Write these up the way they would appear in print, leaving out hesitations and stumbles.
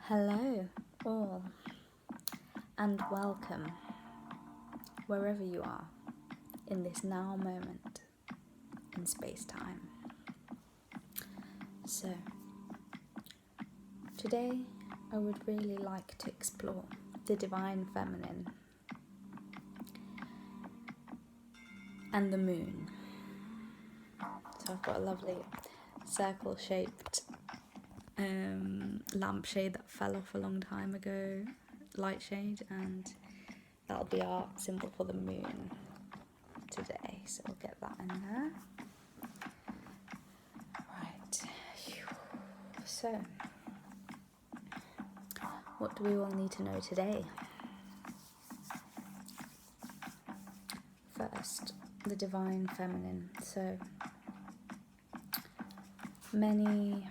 Hello, all, and welcome wherever you are in this now moment in space-time. So, today I would really like to explore the divine feminine and the moon. So I've got a lovely circle-shaped lampshade that fell off a long time ago, light shade, and that'll be our symbol for the moon today, so we'll get that in there. Right, so what do we all need to know today? First, the divine feminine. So many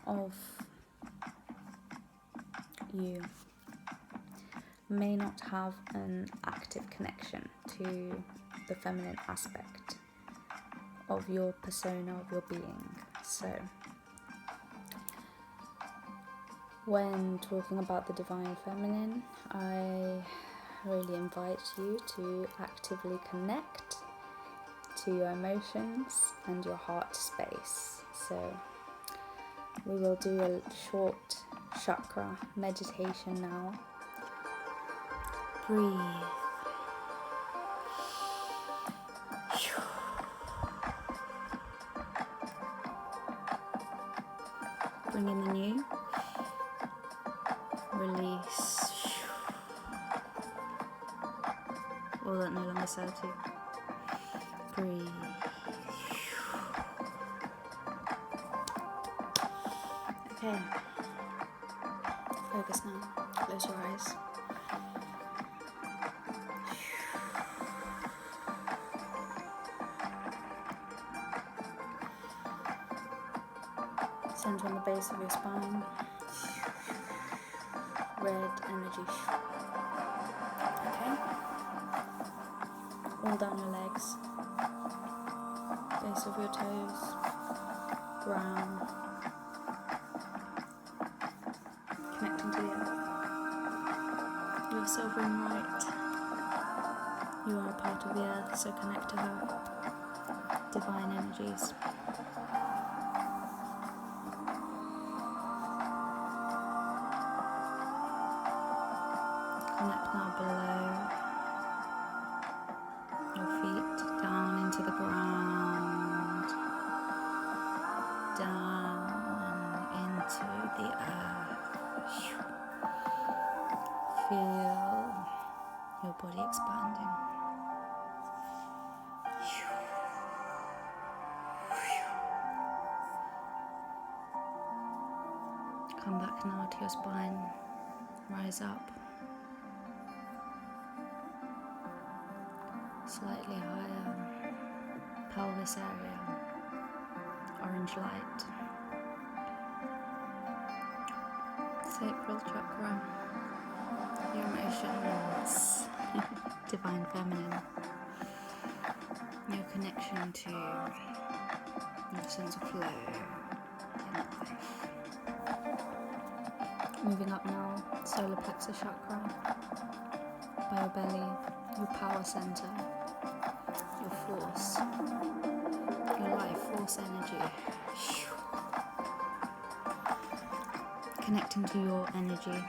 of you may not have an active connection to the feminine aspect of your persona, of your being. So when talking about the divine feminine, I really invite you to actively connect to your emotions and your heart space. So we will do a short chakra meditation now. Breathe. Bring in the new. Release all that no longer serves you. Breathe. Okay. Focus now. Close your eyes. Center on the base of your spine. Red energy. Okay. All down your legs. Base of your toes. Ground. Connecting to the earth. You're sovereign right. You are a part of the earth, so connect to her divine energies. Connect now below your feet, down into the ground, down into the earth. Feel your body expanding. Come back now to your spine. Rise up. Slightly higher. Pelvis area. Orange light. Sacral chakra. Your emotions. Divine feminine. Your connection to your sense of flow in life. Moving up now, solar plexus chakra, by your belly, your power center, your force, your life force energy. Connecting to your energy,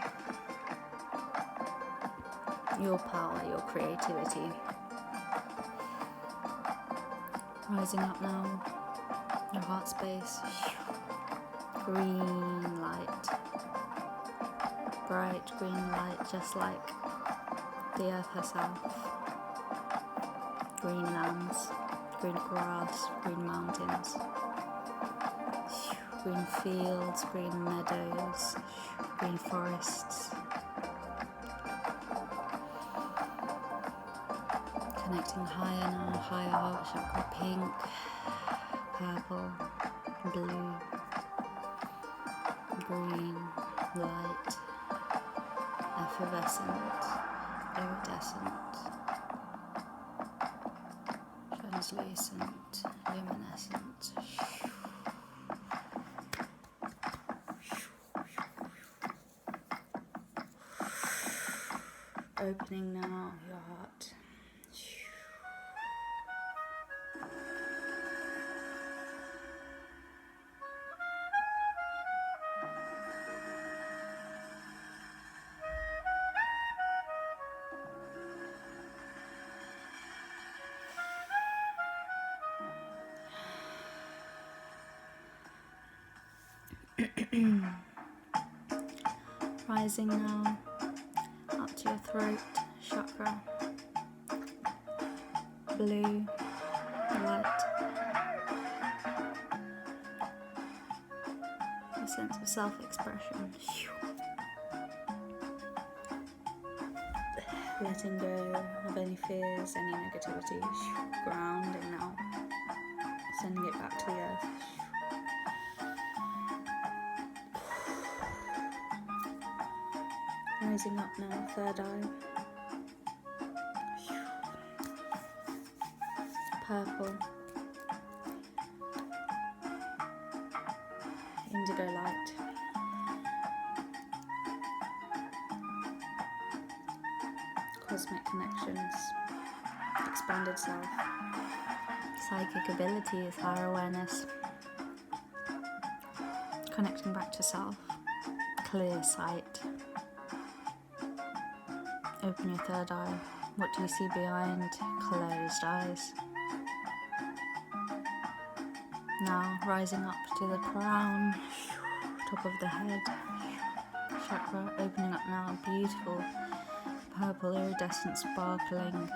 your power, your creativity. Rising up now, your heart space, green light, bright green light, just like the earth herself. Green lands, green grass, green mountains, green fields, green meadows, green forests. Connecting higher now, higher heart chakra, pink, purple, blue, green, light, effervescent, iridescent, translucent, luminescent. Opening now your heart. Rising now up to your throat chakra, blue light, a sense of self-expression, letting go of any fears, any negativity, grounding now, sending it back to the earth. Rising up now, third eye. Purple. Indigo light. Cosmic connections. Expanded self. Psychic abilities, higher awareness. Connecting back to self. Clear sight. Open your third eye. What do you see behind closed eyes? Now rising up to the crown, top of the head, chakra, opening up now, beautiful purple iridescent sparkling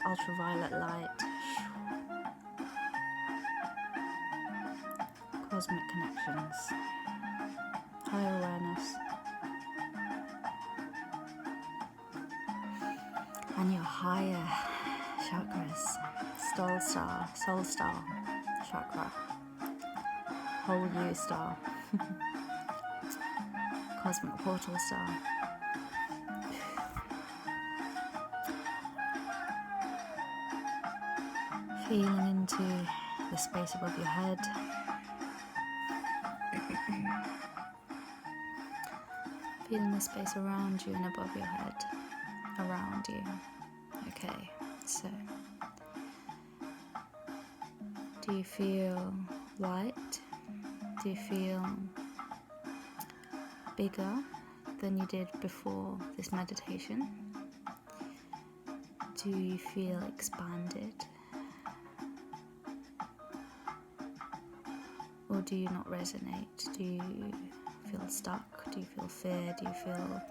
ultraviolet light. Cosmic connections, higher awareness. And your higher chakras, soul star chakra, whole you star, cosmic portal star. Feeling into the space above your head. Feeling the space around you and above your head. Around you. Okay, so do you feel light? Do you feel bigger than you did before this meditation? Do you feel expanded? Or do you not resonate? Do you feel stuck? Do you feel fear? Do you feel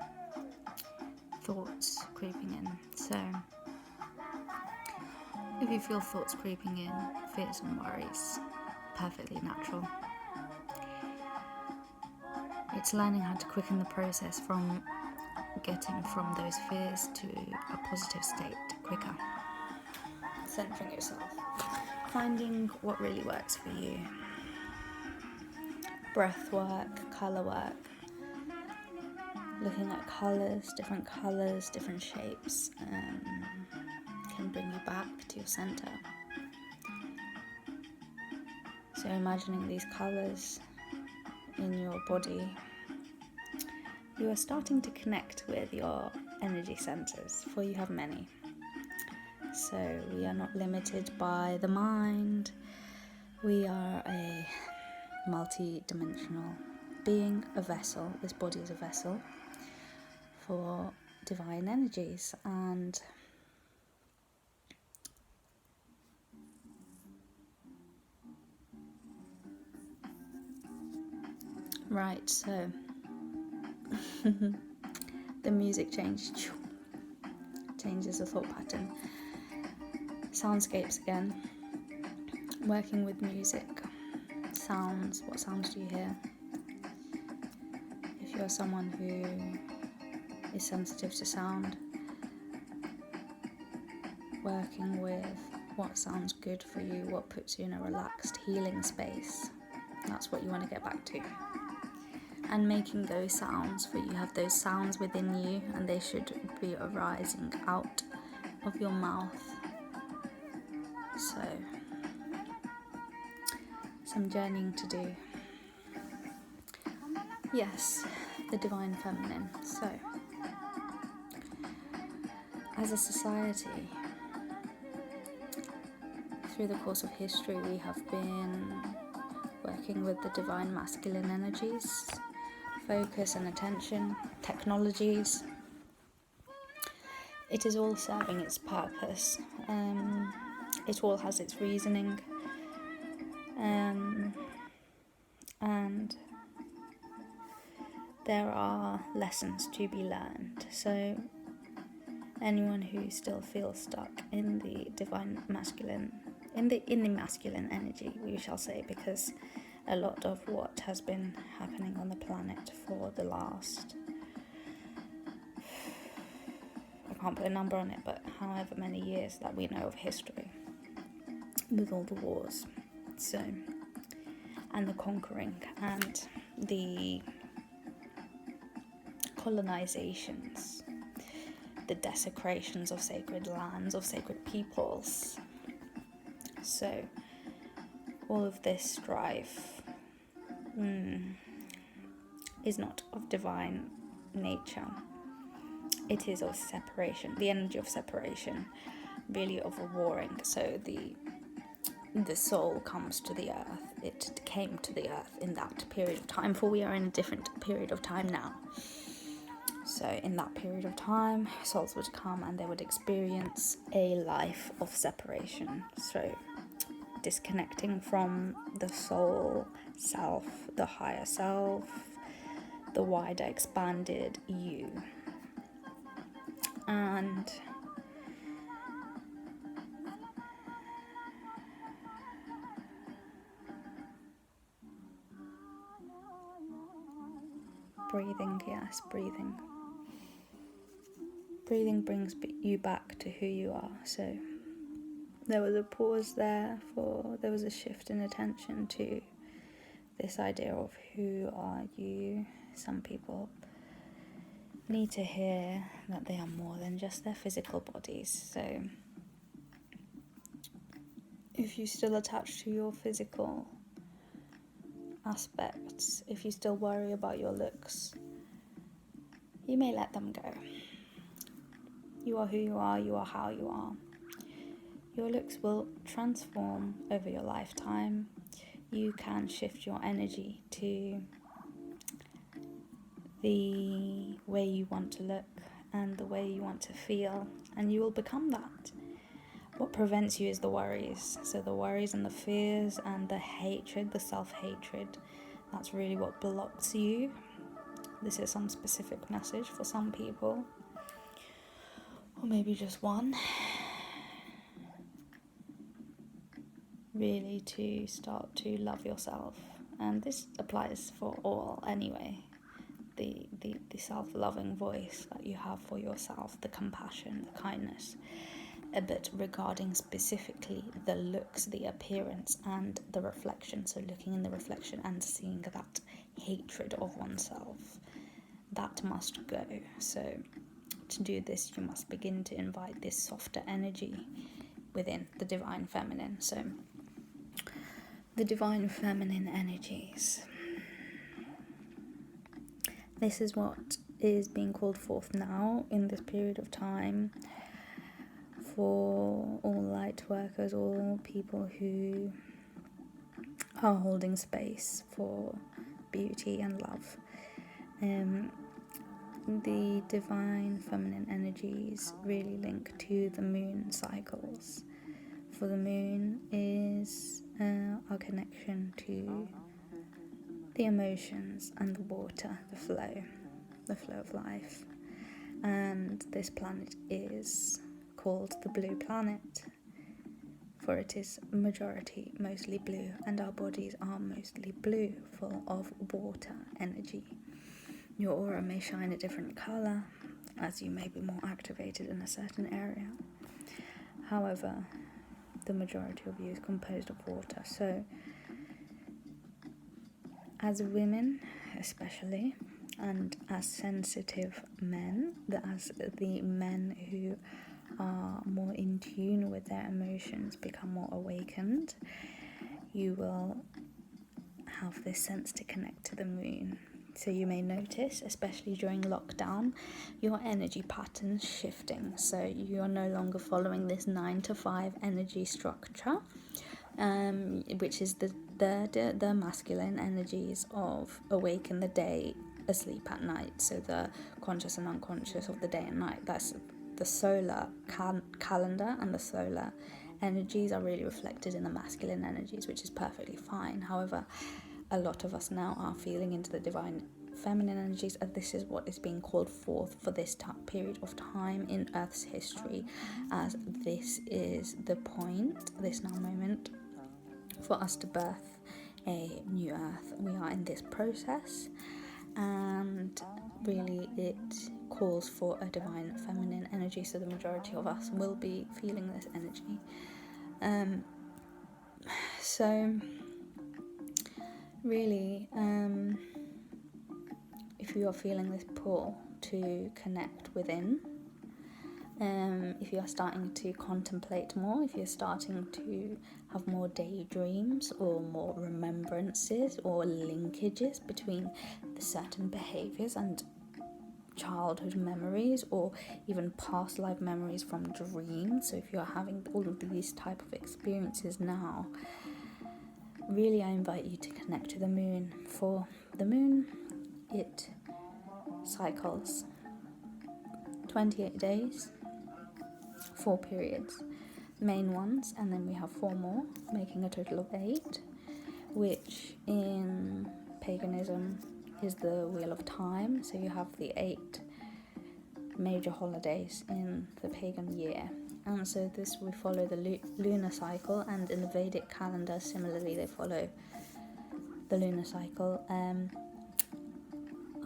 thoughts creeping in? So, if you feel thoughts creeping in, fears and worries, perfectly natural. It's learning how to quicken the process from getting from those fears to a positive state quicker. Centering yourself. Finding what really works for you. Breath work, colour work. Looking at colours, different shapes, can bring you back to your centre. So imagining these colours in your body, you are starting to connect with your energy centres, for you have many. So we are not limited by the mind. We are a multi-dimensional being, a vessel. This body is a vessel for divine energies, and right, so the music changes the thought pattern. Soundscapes again, working with music, sounds. What sounds do you hear? If you're someone who is sensitive to sound, working with what sounds good for you, what puts you in a relaxed, healing space. That's what you want to get back to. And making those sounds, for you have those sounds within you, and they should be arising out of your mouth. So, some journeying to do. Yes, the divine feminine. So, as a society, through the course of history, we have been working with the divine masculine energies, focus and attention, technologies. It is all serving its purpose. It all has its reasoning. And there are lessons to be learned. So anyone who still feels stuck in the divine masculine, in the masculine energy, we shall say, because a lot of what has been happening on the planet for the last, I can't put a number on it, but however many years that we know of history, with all the wars, so, and the conquering and the colonizations, the desecrations of sacred lands, of sacred peoples. So all of this strife is not of divine nature. It is of separation, the energy of separation, really of a warring. So the soul comes to the earth. It came to the earth in that period of time, for we are in a different period of time now. So in that period of time, souls would come and they would experience a life of separation. So disconnecting from the soul self, the higher self, the wider expanded you. And breathing, yes, breathing. Breathing brings you back to who you are. So there was a pause there, there was a shift in attention to this idea of who are you. Some people need to hear that they are more than just their physical bodies. So if you still attach to your physical aspects, if you still worry about your looks, you may let them go. You are who you are how you are. Your looks will transform over your lifetime. You can shift your energy to the way you want to look and the way you want to feel, and you will become that. What prevents you is the worries. So the worries and the fears and the hatred, the self-hatred, that's really what blocks you. This is some specific message for some people, or maybe just one. Really to start to love yourself, and this applies for all anyway. The self-loving voice that you have for yourself, the compassion, the kindness, but regarding specifically the looks, the appearance, and the reflection. So looking in the reflection and seeing that hatred of oneself, that must go. So to do this, you must begin to invite this softer energy within the divine feminine. So the divine feminine energies. This is what is being called forth now in this period of time for all light workers, all people who are holding space for beauty and love. The divine feminine energies really link to the moon cycles. For the moon is our connection to the emotions and the water, the flow of life. And this planet is called the blue planet, for it is majority mostly blue, and our bodies are mostly blue, full of water energy. Your aura may shine a different colour, as you may be more activated in a certain area. However, the majority of you is composed of water. So as women especially, and as sensitive men, as the men who are more in tune with their emotions become more awakened, you will have this sense to connect to the moon. So you may notice, especially during lockdown, your energy patterns shifting. So you're no longer following this 9 to 5 energy structure, which is the masculine energies of awake in the day, asleep at night. So the conscious and unconscious of the day and night. That's the solar calendar, and the solar energies are really reflected in the masculine energies, which is perfectly fine. However, a lot of us now are feeling into the divine feminine energies, and this is what is being called forth for this period of time in Earth's history, as this is the point, this now moment, for us to birth a new Earth. We are in this process, and really it calls for a divine feminine energy, so the majority of us will be feeling this energy. So really, if you are feeling this pull to connect within, if you are starting to contemplate more, if you're starting to have more daydreams or more remembrances or linkages between the certain behaviors and childhood memories, or even past life memories from dreams, so if you're having all of these type of experiences now, really I invite you to connect to the moon. For the moon, it cycles 28 days, 4 periods, main ones, and then we have 4 more, making a total of 8, which in paganism is the wheel of time. So you have the 8 major holidays in the pagan year, and so this we follow the lunar cycle, and in the Vedic calendar similarly they follow the lunar cycle.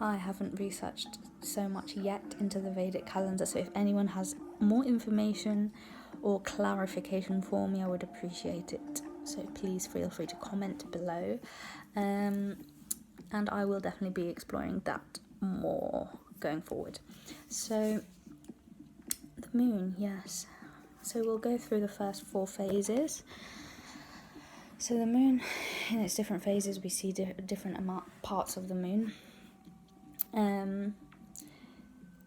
I haven't researched so much yet into the Vedic calendar, so if anyone has more information or clarification for me, I would appreciate it. So please feel free to comment below, and I will definitely be exploring that more going forward. So the moon, yes. So we'll go through the first 4 phases. So the moon, in its different phases, we see different parts of the moon.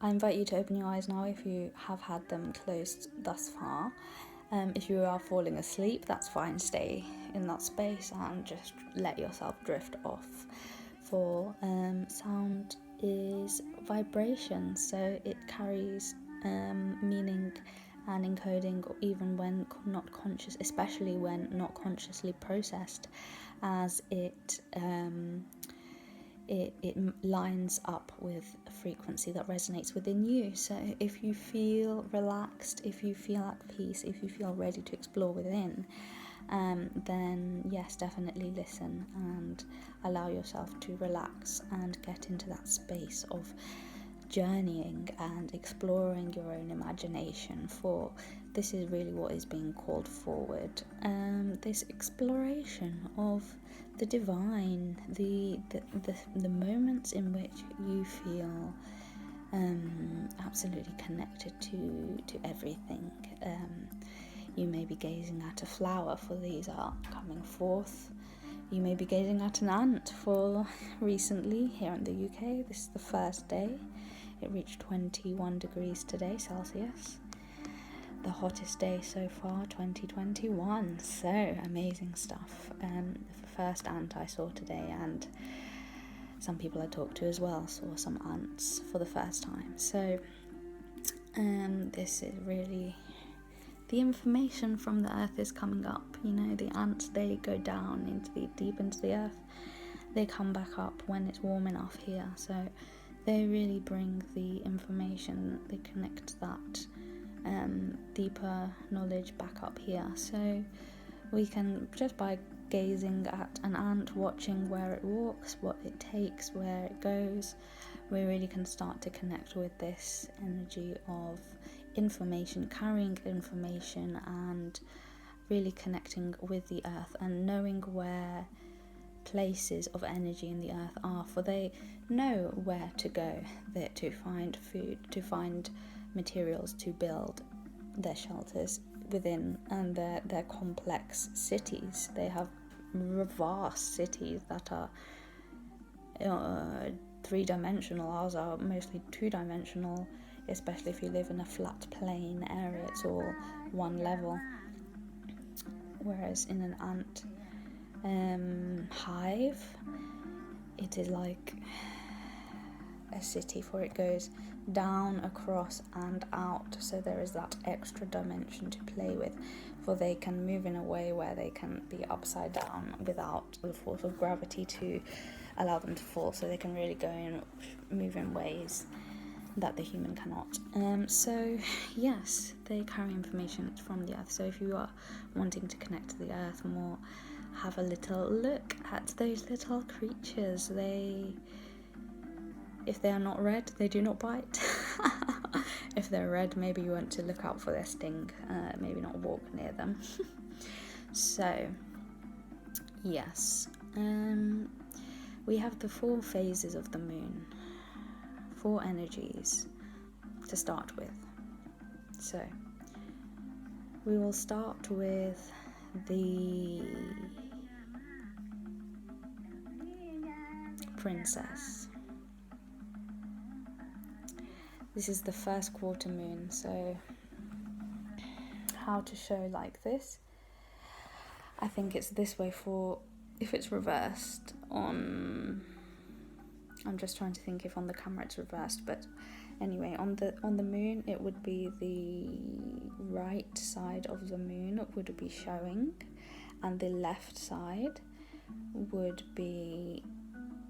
I invite you to open your eyes now if you have had them closed thus far. If you are falling asleep, that's fine, stay in that space and just let yourself drift off. For sound is vibration, so it carries meaning and encoding even when not conscious, especially when not consciously processed, as it lines up with a frequency that resonates within you. So if you feel relaxed, if you feel at peace, if you feel ready to explore within, then yes, definitely listen and allow yourself to relax and get into that space of journeying and exploring your own imagination, for this is really what is being called forward. This exploration of the divine, the moments in which you feel absolutely connected to everything. You may be gazing at a flower, for these are coming forth. You may be gazing at an ant, for recently here in the UK, this is the first day. It reached 21 degrees today, Celsius. The hottest day so far, 2021. So amazing stuff. The first ant I saw today, and some people I talked to as well saw some ants for the first time. So this is really, the information from the earth is coming up. You know, the ants, they go down deep into the earth. They come back up when it's warm enough here. So they really bring the information. They connect that deeper knowledge back up here. So we can, just by gazing at an ant, watching where it walks, what it takes, where it goes, we really can start to connect with this energy of information, carrying information, and really connecting with the earth and knowing where places of energy in the earth are, for they know where to go there to find food, to find materials to build their shelters within, and their complex cities. They have vast cities that are three-dimensional. Ours are mostly two-dimensional, especially if you live in a flat plane area. It's all one level, whereas in an ant hive, it is like a city, for it goes down, across and out, so there is that extra dimension to play with, for they can move in a way where they can be upside down without the force of gravity to allow them to fall, so they can really go and move in ways that the human cannot. So yes, they carry information from the earth. So if you are wanting to connect to the earth more, have a little look at those little creatures. If they are not red, they do not bite. If they're red, maybe you want to look out for their sting, maybe not walk near them. So yes, we have the 4 phases of the moon, 4 energies to start with. So we will start with the princess. This is the first quarter moon, so how to show like this? I think it's this way for if it's reversed on. I'm just trying to think if on the camera it's reversed, but anyway, on the moon it would be the right side of the moon would be showing, and the left side would be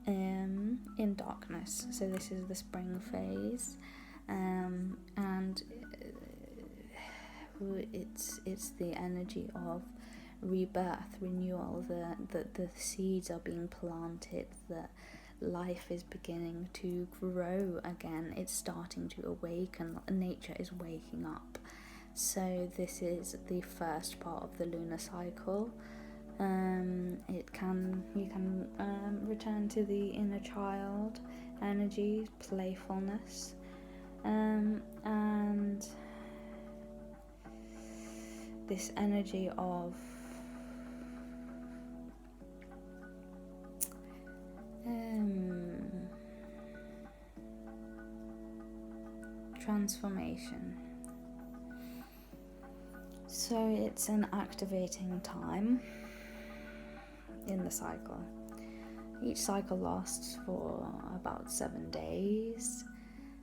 in darkness. So this is the spring phase, and it's the energy of rebirth, renewal. The seeds are being planted, that life is beginning to grow again, it's starting to awaken, nature is waking up. So this is the first part of the lunar cycle. You can return to the inner child energy, playfulness, and this energy of transformation. So it's an activating time in the cycle. Each cycle lasts for about 7 days,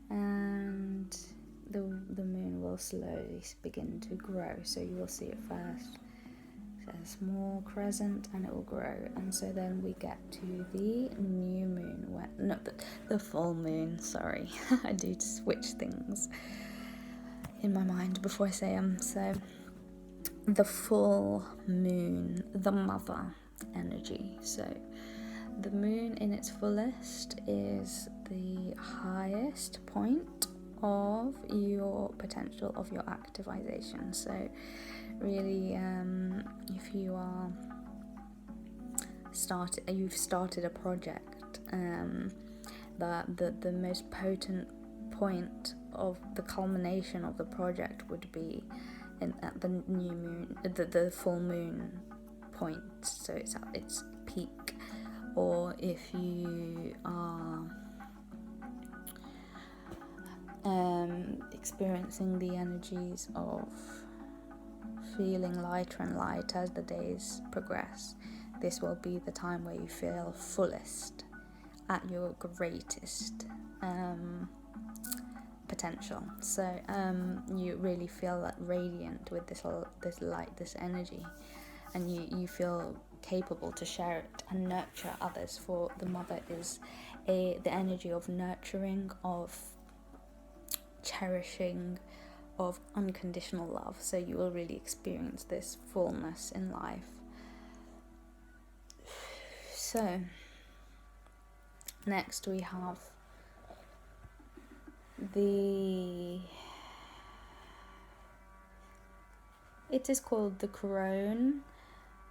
and the moon will slowly begin to grow. So you will see it first a small crescent, and it will grow, and so then we get to the new moon, the full moon, sorry. I do switch things in my mind before I say them. So the full moon, the mother energy. So the moon in its fullest is the highest point of your potential, of your activization. So really, if you are you've started a project, the most potent point of the culmination of the project would be at the new moon, the full moon point. So it's at its peak. Or if you are experiencing the energies of feeling lighter and lighter as the days progress, this will be the time where you feel fullest, at your greatest potential. So you really feel that radiant with this light, this energy, and you feel capable to share it and nurture others, for the mother is the energy of nurturing, of cherishing, of unconditional love. So you will really experience this fullness in life. So next we have it is called the crone,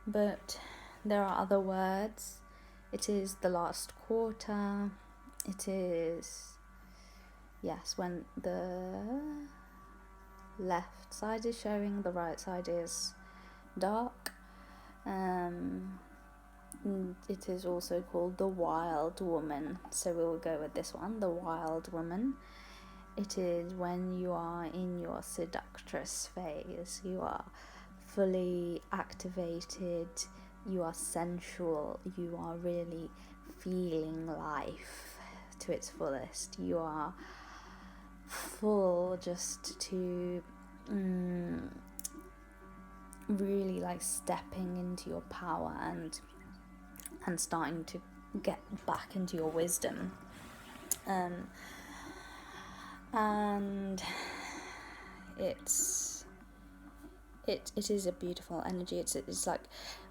but there are other words. It is the last quarter. It is, yes, when the left side is showing, the right side is dark. it is also called the wild woman, so we will go with this one, the wild woman. It is when you are in your seductress phase, you are fully activated, you are sensual, you are really feeling life to its fullest, you are full just to really like stepping into your power and starting to get back into your wisdom. And it is a beautiful energy. It's like,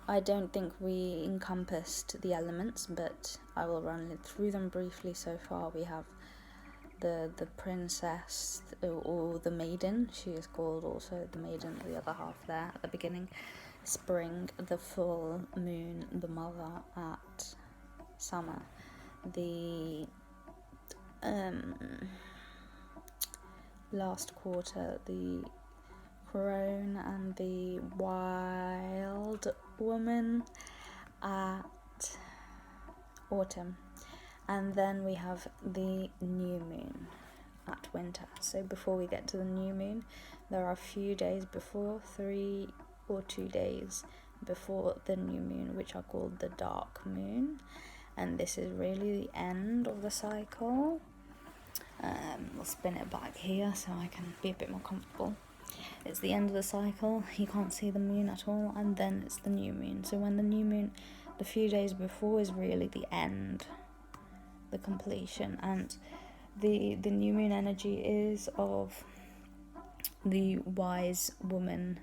I don't think we encompassed the elements, but I will run through them briefly. So far we have the princess, or the maiden. She is called also the maiden, the other half there at the beginning. Spring, the full moon, the mother at summer, the last quarter, the crone, and the wild woman at autumn. And then we have the new moon at winter. So before we get to the new moon, there are a few days before, 3 or 2 days before the new moon, which are called the dark moon. And this is really the end of the cycle. We'll spin it back here so I can be a bit more comfortable. It's the end of the cycle, you can't see the moon at all, and then it's the new moon. So when the new moon, the few days before is really the end, the completion. And the new moon energy is of the wise woman,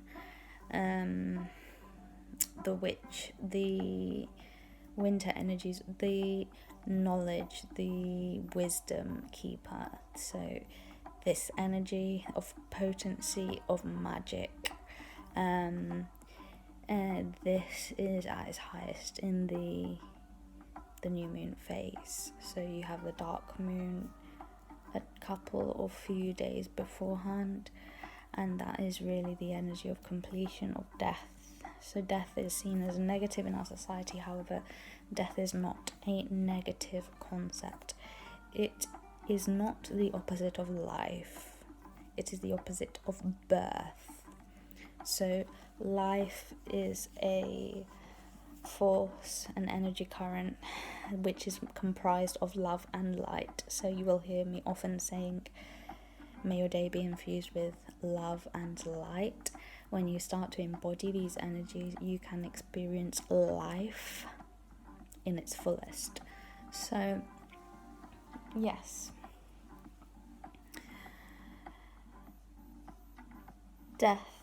the witch, the winter energies, the knowledge, the wisdom keeper. So this energy of potency, of magic, this is at its highest in the new moon phase. So you have the dark moon a couple or few days beforehand, and that is really the energy of completion, of death. So death is seen as negative in our society. However, death is not a negative concept. It is not the opposite of life. It is the opposite of birth. So life is a force, an energy current, which is comprised of love and light. So you will hear me often saying, may your day be infused with love and light. When you start to embody these energies, you can experience life in its fullest. So yes, death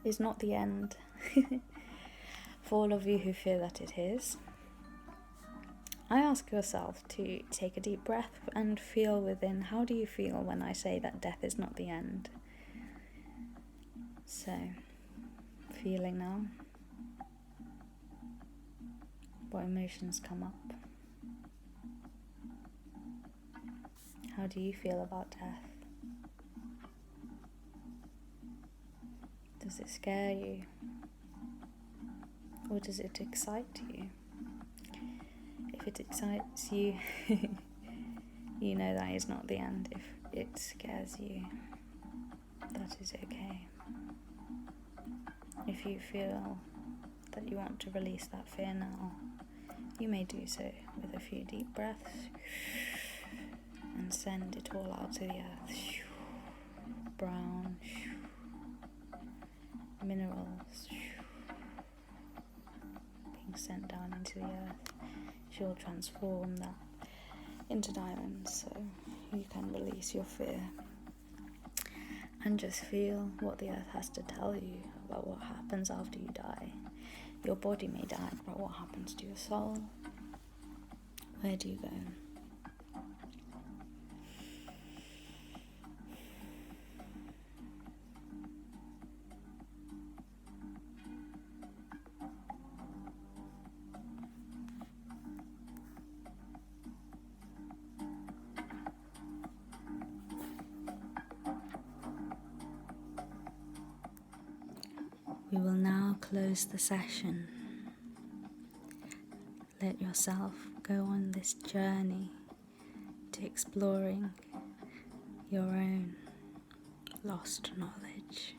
is not the end. For all of you who fear that it is, I ask yourself to take a deep breath and feel within, how do you feel when I say that death is not the end? So, feeling now. What emotions come up? How do you feel about death? Does it scare you? Or does it excite you? If it excites you, you know that is not the end. If it scares you, that is okay. If you feel that you want to release that fear now, you may do so with a few deep breaths and send it all out to the earth. Brown, minerals being sent down into the earth. She'll transform that into diamonds, so you can release your fear and just feel what the earth has to tell you about what happens after you die. Your body may die, but what happens to your soul? Where do you go? We will now close the session let yourself go on this journey to exploring your own lost knowledge.